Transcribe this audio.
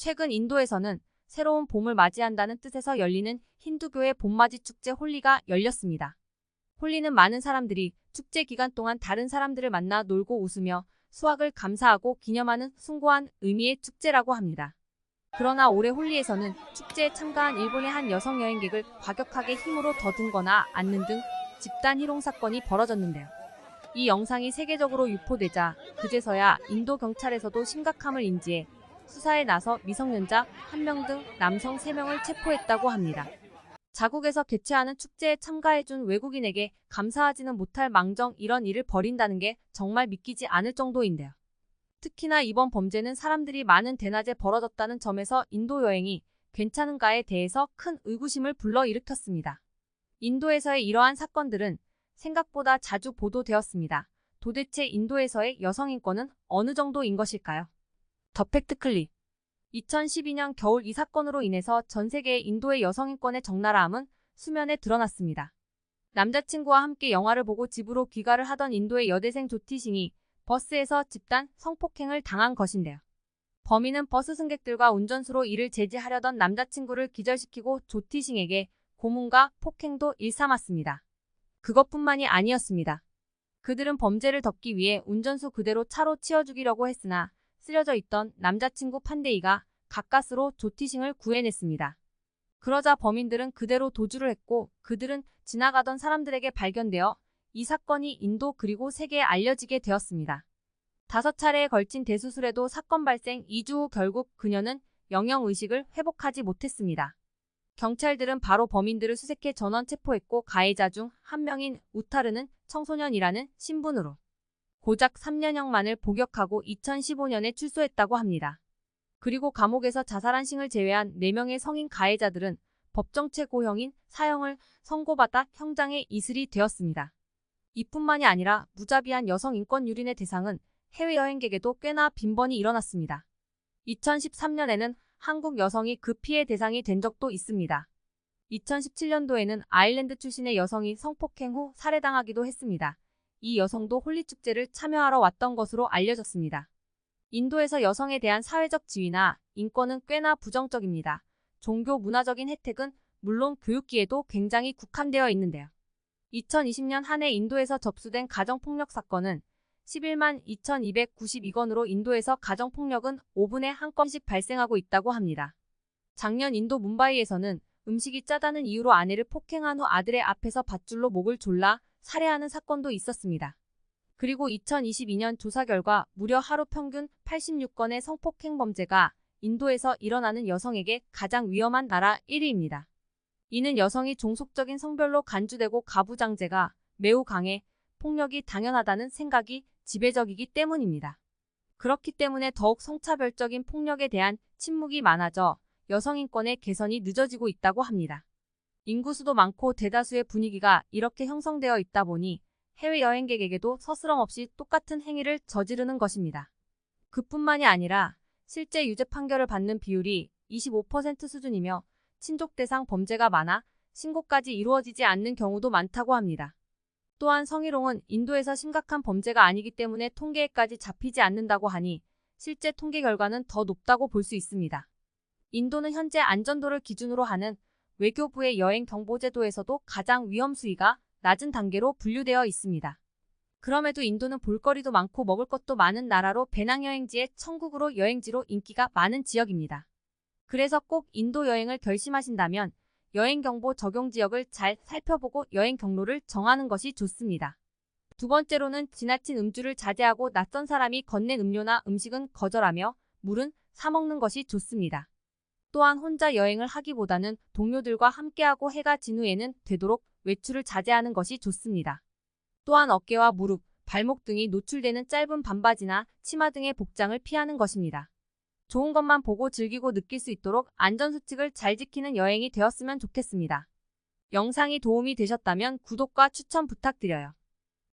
최근 인도에서는 새로운 봄을 맞이한다는 뜻에서 열리는 힌두교의 봄맞이 축제 홀리가 열렸습니다. 홀리는 많은 사람들이 축제 기간 동안 다른 사람들을 만나 놀고 웃으며 수확을 감사하고 기념하는 숭고한 의미의 축제라고 합니다. 그러나 올해 홀리에서는 축제에 참가한 일본의 한 여성 여행객을 과격하게 힘으로 더듬거나 앉는 등 집단 희롱 사건이 벌어졌는데요. 이 영상이 세계적으로 유포되자 그제서야 인도 경찰에서도 심각함을 인지해 수사에 나서 미성년자 1명 등 남성 3명을 체포했다고 합니다. 자국에서 개최하는 축제에 참가해준 외국인에게 감사하지는 못할 망정 이런 일을 벌인다는 게 정말 믿기지 않을 정도인데요. 특히나 이번 범죄는 사람들이 많은 대낮에 벌어졌다는 점에서 인도 여행이 괜찮은가에 대해서 큰 의구심을 불러일으켰습니다. 인도에서의 이러한 사건들은 생각보다 자주 보도되었습니다. 도대체 인도에서의 여성 인권은 어느 정도인 것일까요? 더 팩트 클릭. 2012년 겨울 이 사건으로 인해서 전 세계의 인도의 여성 인권의 적나라함은 수면에 드러났습니다. 남자친구와 함께 영화를 보고 집으로 귀가를 하던 인도의 여대생 조티싱이 버스에서 집단 성폭행을 당한 것인데요. 범인은 버스 승객들과 운전수로 이를 제지하려던 남자친구를 기절시키고 조티싱에게 고문과 폭행도 일삼았습니다. 그것뿐만이 아니었습니다. 그들은 범죄를 덮기 위해 운전수 그대로 차로 치워 죽이려고 했으나 쓰러져 있던 남자친구 판데이가 가까스로 조티싱을 구해냈습니다. 그러자 범인들은 그대로 도주를 했고 그들은 지나가던 사람들에게 발견되어 이 사건이 인도 그리고 세계에 알려지게 되었습니다. 5차례에 걸친 대수술에도 사건 발생 2주 후 결국 그녀는 영영의식을 회복하지 못했습니다. 경찰들은 바로 범인들을 수색해 전원 체포했고 가해자 중 한 명인 우타르는 청소년이라는 신분으로 고작 3년형만을 복역하고 2015년에 출소했다고 합니다. 그리고 감옥에서 자살한 싱을 제외한 4명의 성인 가해자들은 법정 최고형인 사형을 선고받아 형장에 이슬이 되었습니다. 이뿐만이 아니라 무자비한 여성 인권 유린의 대상은 해외여행객에도 꽤나 빈번히 일어났습니다. 2013년에는 한국 여성이 그 피해 대상이 된 적도 있습니다. 2017년도에는 아일랜드 출신의 여성이 성폭행 후 살해당하기도 했습니다. 이 여성도 홀리축제를 참여하러 왔던 것으로 알려졌습니다. 인도에서 여성에 대한 사회적 지위나 인권은 꽤나 부정적입니다. 종교 문화적인 혜택은 물론 교육기에도 굉장히 국한되어 있는데요. 2020년 한 해 인도에서 접수된 가정폭력 사건은 11만 2,292건으로 인도에서 가정폭력은 5분에 1건씩 발생하고 있다고 합니다. 작년 인도 뭄바이에서는 음식이 짜다는 이유로 아내를 폭행한 후 아들의 앞에서 밧줄로 목을 졸라 살해하는 사건도 있었습니다. 그리고 2022년 조사 결과 무려 하루 평균 86건의 성폭행 범죄가 인도에서 일어나는 여성에게 가장 위험한 나라 1위입니다. 이는 여성이 종속적인 성별로 간주되고 가부장제가 매우 강해 폭력이 당연하다는 생각이 지배적이기 때문입니다. 그렇기 때문에 더욱 성차별적인 폭력에 대한 침묵이 많아져 여성 인권의 개선이 늦어지고 있다고 합니다. 인구수도 많고 대다수의 분위기가 이렇게 형성되어 있다 보니 해외여행객에게도 서스럼 없이 똑같은 행위를 저지르는 것입니다. 그뿐만이 아니라 실제 유죄 판결을 받는 비율이 25% 수준이며 친족 대상 범죄가 많아 신고까지 이루어지지 않는 경우도 많다고 합니다. 또한 성희롱은 인도에서 심각한 범죄가 아니기 때문에 통계에까지 잡히지 않는다고 하니 실제 통계 결과는 더 높다고 볼 수 있습니다. 인도는 현재 안전도를 기준으로 하는 외교부의 여행 경보 제도에서도 가장 위험 수위가 낮은 단계로 분류되어 있습니다. 그럼에도 인도는 볼거리도 많고 먹을 것도 많은 나라로 배낭여행지의 천국으로 여행지로 인기가 많은 지역입니다. 그래서 꼭 인도 여행을 결심하신다면 여행 경보 적용 지역을 잘 살펴보고 여행 경로를 정하는 것이 좋습니다. 두 번째로는 지나친 음주를 자제하고 낯선 사람이 건넨 음료나 음식은 거절하며 물은 사 먹는 것이 좋습니다. 또한 혼자 여행을 하기보다는 동료들과 함께하고 해가 진 후에는 되도록 외출을 자제하는 것이 좋습니다. 또한 어깨와 무릎, 발목 등이 노출되는 짧은 반바지나 치마 등의 복장을 피하는 것입니다. 좋은 것만 보고 즐기고 느낄 수 있도록 안전수칙을 잘 지키는 여행이 되었으면 좋겠습니다. 영상이 도움이 되셨다면 구독과 추천 부탁드려요.